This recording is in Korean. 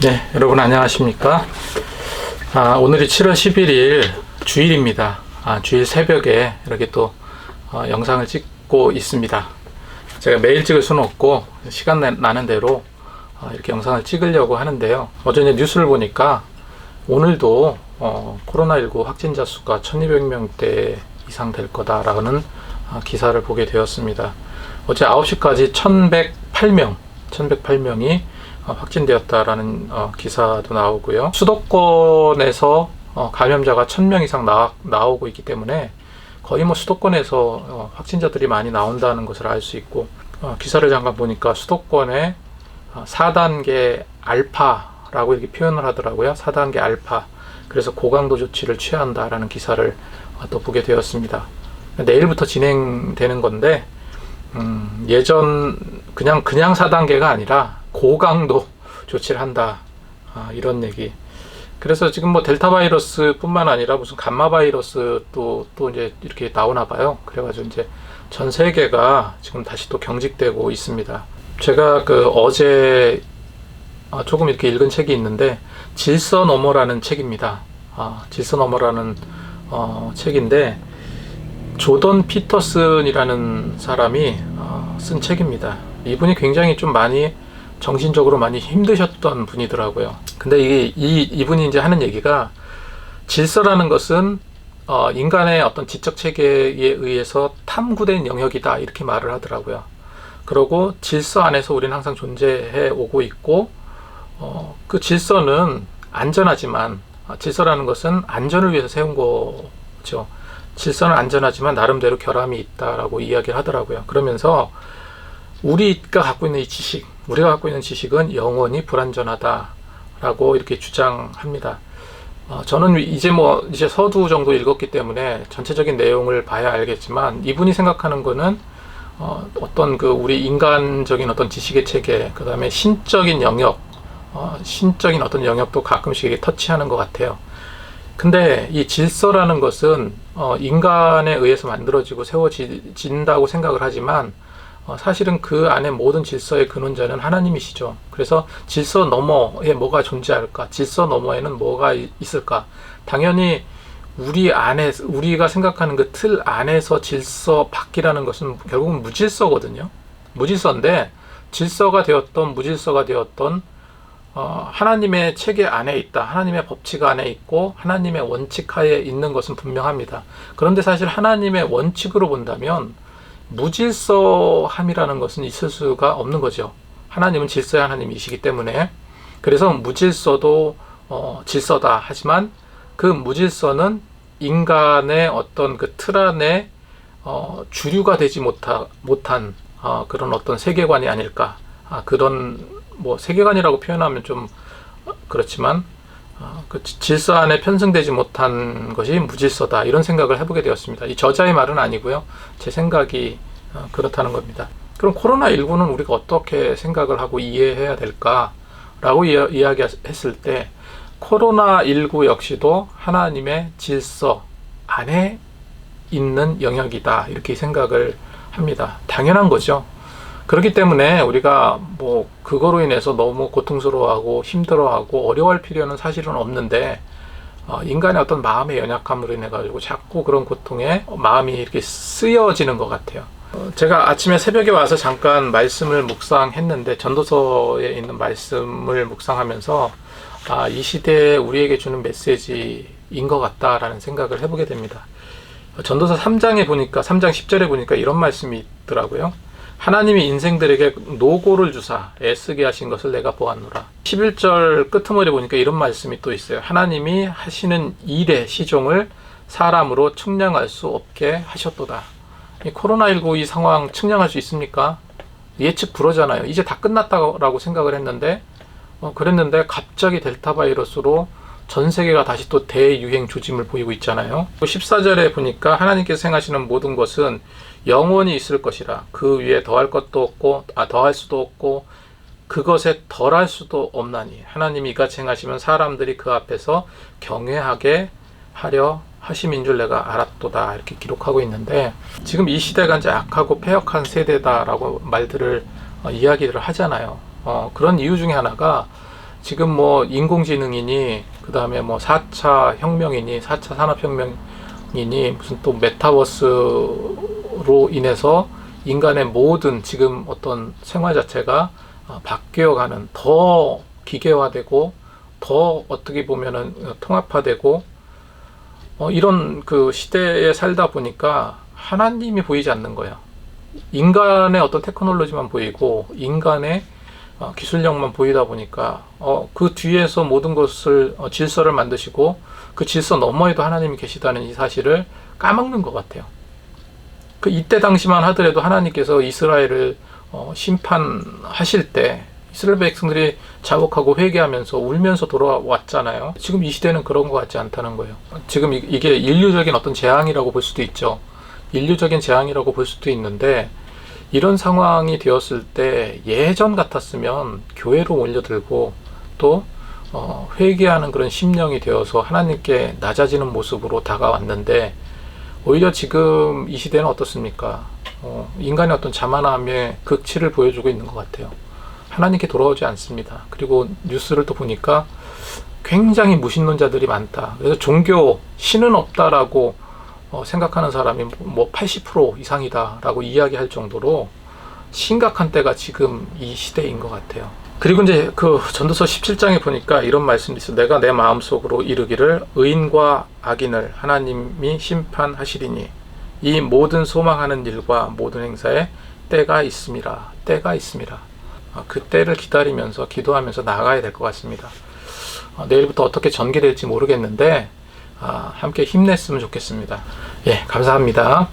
네, 여러분 안녕하십니까? 오늘이 7월 11일 주일입니다. 주일 새벽에 이렇게 또 영상을 찍고 있습니다. 제가 매일 찍을 수는 없고 시간 나는 대로 이렇게 영상을 찍으려고 하는데요. 어제 이제 뉴스를 보니까 오늘도 코로나19 확진자 수가 1200명대 이상 될 거다라는 기사를 보게 되었습니다. 어제 9시까지 1108명이 확진되었다라는 기사도 나오고요. 수도권에서 감염자가 1000명 이상 나오고 있기 때문에 거의 뭐 수도권에서 확진자들이 많이 나온다는 것을 알 수 있고, 기사를 잠깐 보니까 수도권에 4단계 알파라고 이렇게 표현을 하더라고요. 4단계 알파. 그래서 고강도 조치를 취한다라는 기사를 또 보게 되었습니다. 내일부터 진행되는 건데, 예전 그냥 4단계가 아니라 고강도 조치를 한다, 이런 얘기. 그래서 지금 뭐 델타 바이러스 뿐만 아니라 무슨 감마 바이러스 또 이제 이렇게 나오나 봐요. 그래가지고 이제 전 세계가 지금 다시 또 경직되고 있습니다. 제가 어제 조금 이렇게 읽은 책이 있는데, 질서 너머라는 책입니다. 질서 너머라는 책인데, 조던 피터슨이라는 사람이 쓴 책입니다. 이분이 굉장히 좀 많이 정신적으로 많이 힘드셨던 분이더라고요. 근데 이분이 이제 하는 얘기가, 질서라는 것은 인간의 어떤 지적 체계에 의해서 탐구된 영역이다, 이렇게 말을 하더라고요. 그리고 질서 안에서 우리는 항상 존재해 오고 있고, 그 질서는 안전하지만, 질서라는 것은 안전을 위해서 세운 거죠. 질서는 안전하지만 나름대로 결함이 있다라고 이야기를 하더라고요. 그러면서 우리가 갖고 있는 지식은 영원히 불완전하다라고 이렇게 주장합니다. 저는 이제 서두 정도 읽었기 때문에 전체적인 내용을 봐야 알겠지만, 이분이 생각하는 거는 어떤 우리 인간적인 어떤 지식의 체계, 그 다음에 신적인 영역, 신적인 어떤 영역도 가끔씩 이렇게 터치하는 것 같아요. 근데 이 질서라는 것은 인간에 의해서 만들어지고 세워진다고 생각을 하지만, 사실은 그 안에 모든 질서의 근원자는 하나님이시죠. 그래서 질서 너머에 뭐가 존재할까? 질서 너머에는 뭐가 있을까? 당연히 우리가 생각하는 그 틀 안에서 질서 밖이라는 것은 결국은 무질서거든요. 무질서인데, 질서가 되었던 무질서가 되었던 하나님의 체계 안에 있다, 하나님의 법칙 안에 있고 하나님의 원칙 하에 있는 것은 분명합니다. 그런데 사실 하나님의 원칙으로 본다면 무질서함이라는 것은 있을 수가 없는 거죠. 하나님은 질서의 하나님이시기 때문에. 그래서 무질서도 질서다 하지만, 그 무질서는 인간의 어떤 그 틀 안에 주류가 되지 못한 그런 어떤 세계관이 아닐까. 그런 세계관이라고 표현하면 좀 그렇지만, 그 질서 안에 편승되지 못한 것이 무질서다, 이런 생각을 해보게 되었습니다. 이 저자의 말은 아니고요, 제 생각이 그렇다는 겁니다. 그럼 코로나19는 우리가 어떻게 생각을 하고 이해해야 될까라고 이야기했을 때, 코로나19 역시도 하나님의 질서 안에 있는 영역이다, 이렇게 생각을 합니다. 당연한 거죠. 그렇기 때문에 우리가 그거로 인해서 너무 고통스러워하고 힘들어하고 어려워할 필요는 사실은 없는데, 인간의 어떤 마음의 연약함으로 인해 가지고 자꾸 그런 고통에 마음이 이렇게 쓰여지는 것 같아요. 제가 아침에 새벽에 와서 잠깐 말씀을 묵상했는데, 전도서에 있는 말씀을 묵상하면서 이 시대에 우리에게 주는 메시지인 것 같다라는 생각을 해보게 됩니다. 전도서 3장 10절에 보니까 이런 말씀이 있더라고요. 하나님이 인생들에게 노고를 주사 애쓰게 하신 것을 내가 보았노라. 11절 끄트머리 보니까 이런 말씀이 또 있어요. 하나님이 하시는 일의 시종을 사람으로 측량할 수 없게 하셨도다. 이 코로나19 이 상황 측량할 수 있습니까? 예측 불허잖아요. 이제 다 끝났다고 생각을 했는데, 그랬는데 갑자기 델타 바이러스로 전 세계가 다시 또 대유행 조짐을 보이고 있잖아요. 14절에 보니까 하나님께서 행하시는 모든 것은 영원히 있을 것이라. 그 위에 더할 것도 없고 더할 수도 없고 그것에 덜할 수도 없나니 하나님이 이같이 행하시면 사람들이 그 앞에서 경외하게 하려 하심인 줄 내가 알았도다, 이렇게 기록하고 있는데, 지금 이 시대가 이제 악하고 패역한 세대다라고 이야기들을 하잖아요. 그런 이유 중에 하나가 지금 뭐 인공지능이니 그 다음에 뭐 4차 혁명이니 4차 산업혁명이니 무슨 또 메타버스로 인해서 인간의 모든 지금 어떤 생활 자체가 바뀌어가는, 더 기계화되고 더 어떻게 보면은 통합화되고 이런 그 시대에 살다 보니까 하나님이 보이지 않는 거야. 인간의 어떤 테크놀로지만 보이고 인간의 기술력만 보이다 보니까 그 뒤에서 모든 것을 질서를 만드시고 그 질서 너머에도 하나님이 계시다는 이 사실을 까먹는 것 같아요. 그 이때 당시만 하더라도 하나님께서 이스라엘을 심판하실 때 이스라엘 백성들이 자복하고 회개하면서 울면서 돌아왔잖아요. 지금 이 시대는 그런 것 같지 않다는 거예요. 지금 이게 인류적인 어떤 재앙이라고 볼 수도 있죠. 인류적인 재앙이라고 볼 수도 있는데, 이런 상황이 되었을 때 예전 같았으면 교회로 몰려들고 또 회개하는 그런 심령이 되어서 하나님께 낮아지는 모습으로 다가왔는데, 오히려 지금 이 시대는 어떻습니까? 인간의 어떤 자만함의 극치를 보여주고 있는 것 같아요. 하나님께 돌아오지 않습니다. 그리고 뉴스를 또 보니까 굉장히 무신론자들이 많다. 그래서 종교, 신은 없다라고 생각하는 사람이 뭐 80% 이상이다라고 이야기할 정도로 심각한 때가 지금 이 시대인 것 같아요. 그리고 이제 그 전도서 17장에 보니까 이런 말씀이 있어요. 내가 내 마음속으로 이르기를 의인과 악인을 하나님이 심판하시리니 이 모든 소망하는 일과 모든 행사에 때가 있음이라. 때가 있음이라. 그 때를 기다리면서 기도하면서 나아가야 될 것 같습니다. 내일부터 어떻게 전개될지 모르겠는데 함께 힘냈으면 좋겠습니다. 예, 감사합니다.